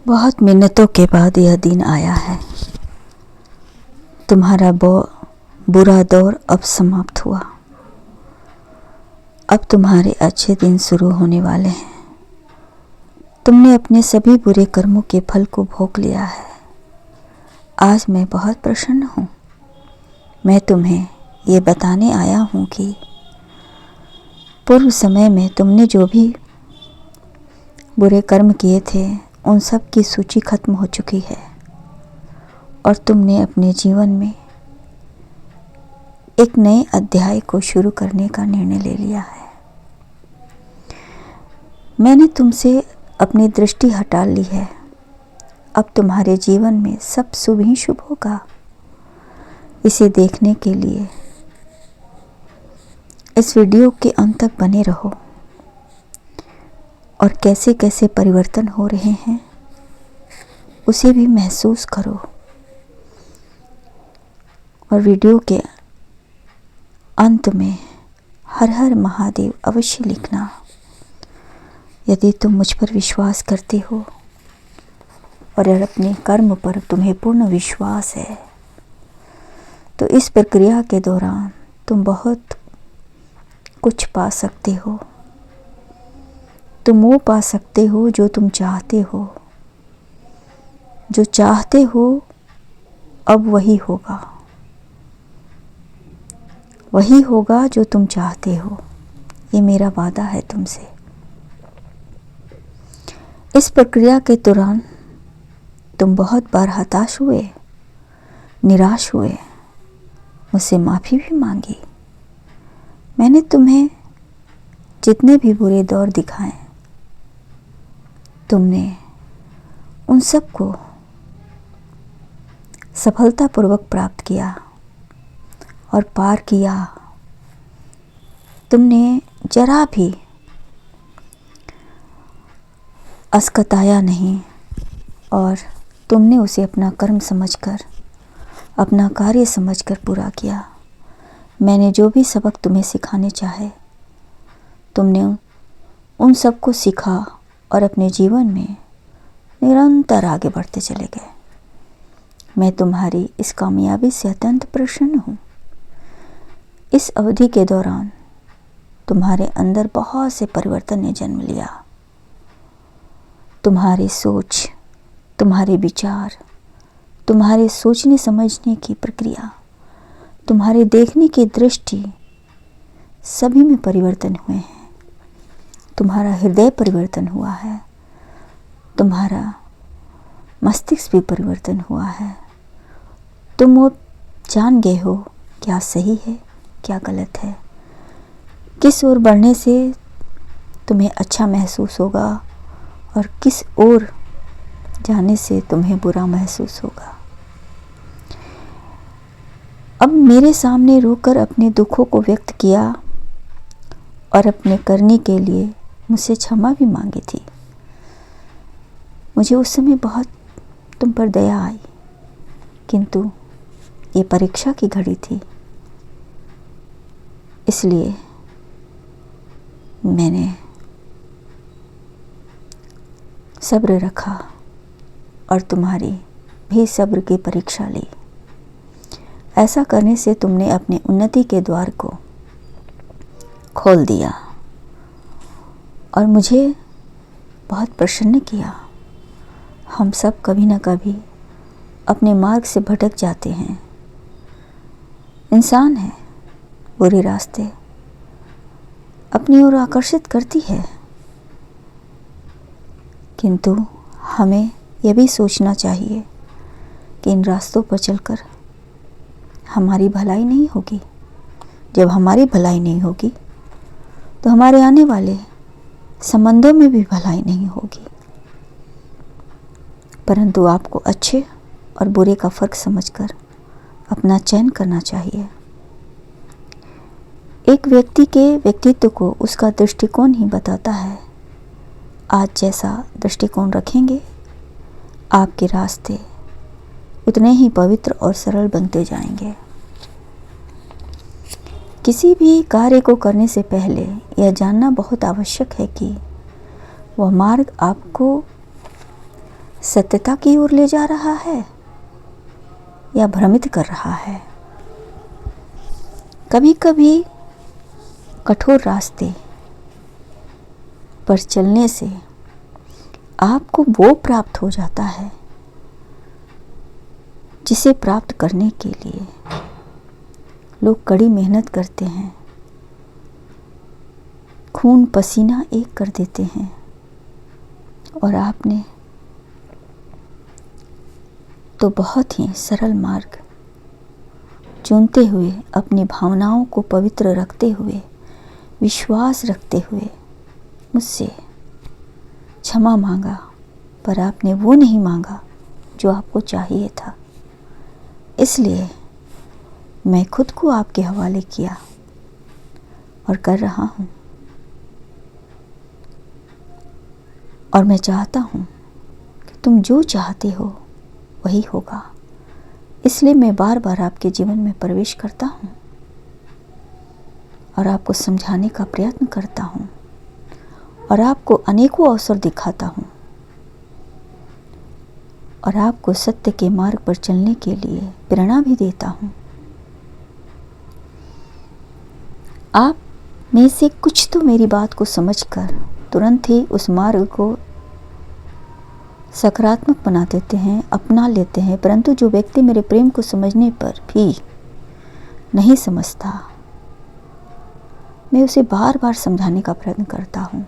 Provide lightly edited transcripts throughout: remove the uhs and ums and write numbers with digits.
बहुत मिन्नतों के बाद यह दिन आया है। तुम्हारा बुरा दौर अब समाप्त हुआ। अब तुम्हारे अच्छे दिन शुरू होने वाले हैं। तुमने अपने सभी बुरे कर्मों के फल को भोग लिया है। आज मैं बहुत प्रसन्न हूँ। मैं तुम्हें ये बताने आया हूँ कि पूर्व समय में तुमने जो भी बुरे कर्म किए थे उन सब की सूची खत्म हो चुकी है और तुमने अपने जीवन में एक नए अध्याय को शुरू करने का निर्णय ले लिया है। मैंने तुमसे अपनी दृष्टि हटा ली है। अब तुम्हारे जीवन में सब शुभ ही शुभ होगा। इसे देखने के लिए इस वीडियो के अंत तक बने रहो और कैसे कैसे परिवर्तन हो रहे हैं उसे भी महसूस करो। और वीडियो के अंत में हर हर महादेव अवश्य लिखना यदि तुम मुझ पर विश्वास करते हो और अगर अपने कर्म पर तुम्हें पूर्ण विश्वास है तो इस प्रक्रिया के दौरान तुम बहुत कुछ पा सकते हो। तुम वो पा सकते हो जो तुम चाहते हो। जो चाहते हो अब वही होगा। वही होगा जो तुम चाहते हो। ये मेरा वादा है तुमसे। इस प्रक्रिया के दौरान तुम बहुत बार हताश हुए, निराश हुए, मुझसे माफ़ी भी मांगी। मैंने तुम्हें जितने भी बुरे दौर दिखाए तुमने उन सब को सफलतापूर्वक प्राप्त किया और पार किया। तुमने जरा भी अस्कताया नहीं और तुमने उसे अपना कर्म समझकर, अपना कार्य समझकर पूरा किया। मैंने जो भी सबक तुम्हें सिखाने चाहे तुमने उन सब को सीखा और अपने जीवन में निरंतर आगे बढ़ते चले गए। मैं तुम्हारी इस कामयाबी से अत्यंत प्रसन्न हूँ। इस अवधि के दौरान तुम्हारे अंदर बहुत से परिवर्तन ने जन्म लिया। तुम्हारी सोच, तुम्हारे विचार, तुम्हारे सोचने समझने की प्रक्रिया, तुम्हारे देखने की दृष्टि सभी में परिवर्तन हुए हैं। तुम्हारा हृदय परिवर्तन हुआ है। तुम्हारा मस्तिष्क भी परिवर्तन हुआ है। तुम वो जान गए हो क्या सही है क्या गलत है, किस ओर बढ़ने से तुम्हें अच्छा महसूस होगा और किस ओर जाने से तुम्हें बुरा महसूस होगा। अब मेरे सामने रोकर अपने दुखों को व्यक्त किया और अपने करने के लिए मुझसे क्षमा भी मांगी थी। मुझे उस समय बहुत तुम पर दया आई, किंतु ये परीक्षा की घड़ी थी, इसलिए मैंने सब्र रखा और तुम्हारी भी सब्र की परीक्षा ली। ऐसा करने से तुमने अपनी उन्नति के द्वार को खोल दिया और मुझे बहुत प्रसन्न किया। हम सब कभी न कभी अपने मार्ग से भटक जाते हैं। इंसान है, बुरे रास्ते अपनी ओर आकर्षित करती है, किंतु हमें यह भी सोचना चाहिए कि इन रास्तों पर चलकर हमारी भलाई नहीं होगी। जब हमारी भलाई नहीं होगी तो हमारे आने वाले संबंधों में भी भलाई नहीं होगी। परंतु आपको अच्छे और बुरे का फर्क समझकर अपना चयन करना चाहिए। एक व्यक्ति के व्यक्तित्व को उसका दृष्टिकोण ही बताता है। आज जैसा दृष्टिकोण रखेंगे आपके रास्ते उतने ही पवित्र और सरल बनते जाएंगे। किसी भी कार्य को करने से पहले यह जानना बहुत आवश्यक है कि वह मार्ग आपको सत्यता की ओर ले जा रहा है या भ्रमित कर रहा है। कभी कभी कठोर रास्ते पर चलने से आपको वो प्राप्त हो जाता है जिसे प्राप्त करने के लिए लोग कड़ी मेहनत करते हैं, खून पसीना एक कर देते हैं, और आपने तो बहुत ही सरल मार्ग चुनते हुए, अपनी भावनाओं को पवित्र रखते हुए, विश्वास रखते हुए मुझसे क्षमा मांगा, पर आपने वो नहीं मांगा जो आपको चाहिए था। इसलिए मैं खुद को आपके हवाले किया और कर रहा हूँ, और मैं चाहता हूँ कि तुम जो चाहते हो वही होगा। इसलिए मैं बार बार आपके जीवन में प्रवेश करता हूँ और आपको समझाने का प्रयत्न करता हूँ और आपको अनेकों अवसर दिखाता हूँ और आपको सत्य के मार्ग पर चलने के लिए प्रेरणा भी देता हूँ। आप में से कुछ तो मेरी बात को समझकर तुरंत ही उस मार्ग को सकारात्मक बना देते हैं, अपना लेते हैं, परंतु जो व्यक्ति मेरे प्रेम को समझने पर भी नहीं समझता, मैं उसे बार बार समझाने का प्रयत्न करता हूँ,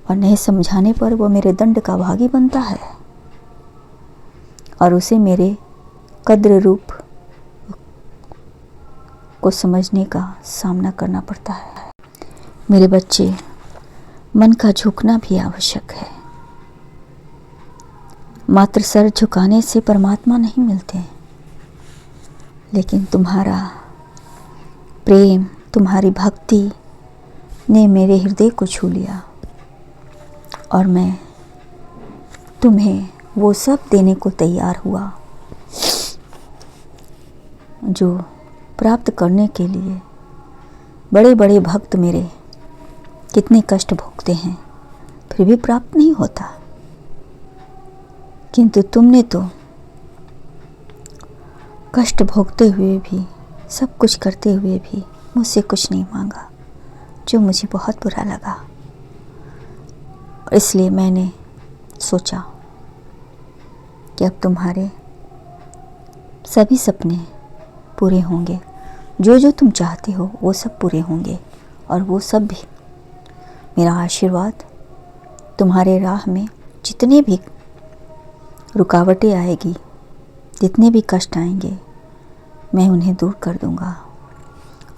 और नहीं समझाने पर वो मेरे दंड का भागी बनता है और उसे मेरे कद्र रूप को समझने का सामना करना पड़ता है। मेरे बच्चे, मन का झुकना भी आवश्यक है। मात्र सर झुकाने से परमात्मा नहीं मिलते, लेकिन तुम्हारा प्रेम, तुम्हारी भक्ति ने मेरे हृदय को छू लिया और मैं तुम्हें वो सब देने को तैयार हुआ जो प्राप्त करने के लिए बड़े बड़े भक्त मेरे कितने कष्ट भोगते हैं, फिर भी प्राप्त नहीं होता। किंतु तुमने तो कष्ट भोगते हुए भी, सब कुछ करते हुए भी मुझसे कुछ नहीं मांगा, जो मुझे बहुत बुरा लगा। और इसलिए मैंने सोचा कि अब तुम्हारे सभी सपने पूरे होंगे, जो जो तुम चाहते हो वो सब पूरे होंगे, और वो सब भी मेरा आशीर्वाद तुम्हारे राह में जितने भी रुकावटें आएगी, जितने भी कष्ट आएंगे, मैं उन्हें दूर कर दूंगा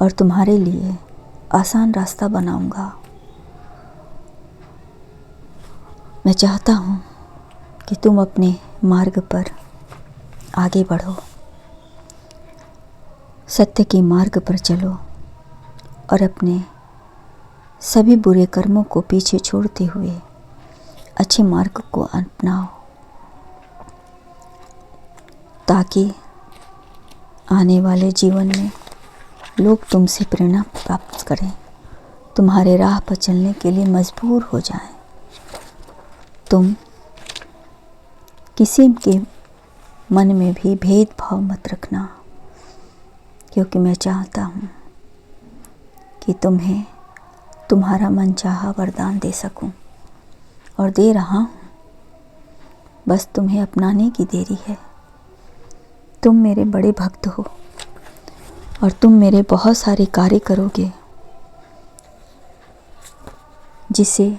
और तुम्हारे लिए आसान रास्ता बनाऊंगा। मैं चाहता हूँ कि तुम अपने मार्ग पर आगे बढ़ो, सत्य के मार्ग पर चलो और अपने सभी बुरे कर्मों को पीछे छोड़ते हुए अच्छे मार्ग को अपनाओ, ताकि आने वाले जीवन में लोग तुमसे प्रेरणा प्राप्त करें, तुम्हारे राह पर चलने के लिए मजबूर हो जाएं। तुम किसी के मन में भी भेदभाव मत रखना, क्योंकि मैं चाहता हूँ कि तुम्हें तुम्हारा मनचाहा वरदान दे सकूं, और दे रहा हूँ। बस तुम्हें अपनाने की देरी है। तुम मेरे बड़े भक्त हो और तुम मेरे बहुत सारे कार्य करोगे, जिसे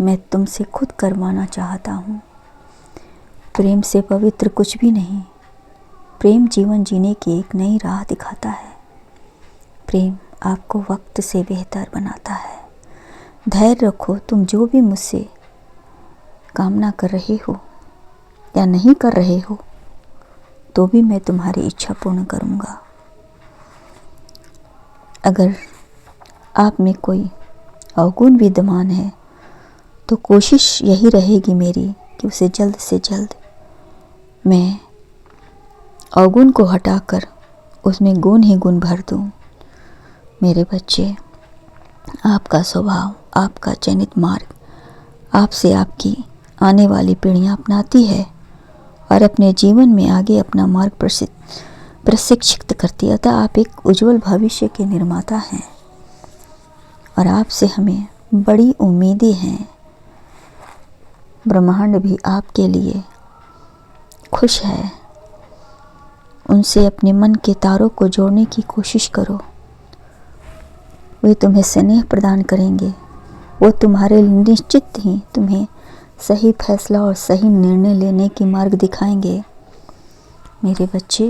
मैं तुमसे खुद करवाना चाहता हूँ। प्रेम से पवित्र कुछ भी नहीं। प्रेम जीवन जीने की एक नई राह दिखाता है। प्रेम आपको वक्त से बेहतर बनाता है। धैर्य रखो, तुम जो भी मुझसे कामना कर रहे हो या नहीं कर रहे हो, तो भी मैं तुम्हारी इच्छा पूर्ण करूँगा। अगर आप में कोई अवगुण विद्यमान है, तो कोशिश यही रहेगी मेरी कि उसे जल्द से जल्द मैं अवगुण को हटाकर उसमें गुण ही गुण भर दूं। मेरे बच्चे, आपका स्वभाव, आपका चयनित मार्ग, आपसे आपकी आने वाली पीढ़ियां अपनाती है और अपने जीवन में आगे अपना मार्ग प्रशिक्षित करती है। अतः आप एक उज्जवल भविष्य के निर्माता हैं और आपसे हमें बड़ी उम्मीदें हैं। ब्रह्मांड भी आपके लिए खुश है। उनसे अपने मन के तारों को जोड़ने की कोशिश करो। वे तुम्हें स्नेह प्रदान करेंगे। वो तुम्हारे लिए निश्चित ही तुम्हें सही फैसला और सही निर्णय लेने की मार्ग दिखाएंगे। मेरे बच्चे,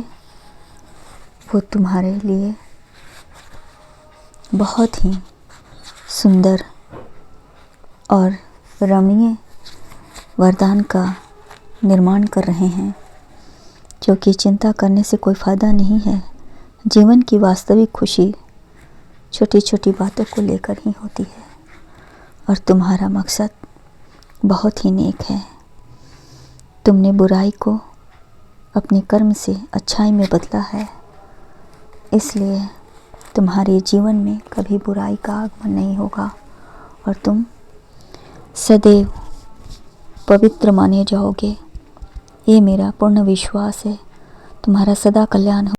वो तुम्हारे लिए बहुत ही सुंदर और रमणीय वरदान का निर्माण कर रहे हैं, क्योंकि चिंता करने से कोई फ़ायदा नहीं है। जीवन की वास्तविक खुशी छोटी छोटी बातों को लेकर ही होती है और तुम्हारा मकसद बहुत ही नेक है। तुमने बुराई को अपने कर्म से अच्छाई में बदला है, इसलिए तुम्हारे जीवन में कभी बुराई का आगमन नहीं होगा और तुम सदैव पवित्र माने जाओगे। ये मेरा पूर्ण विश्वास है। तुम्हारा सदा कल्याण हो।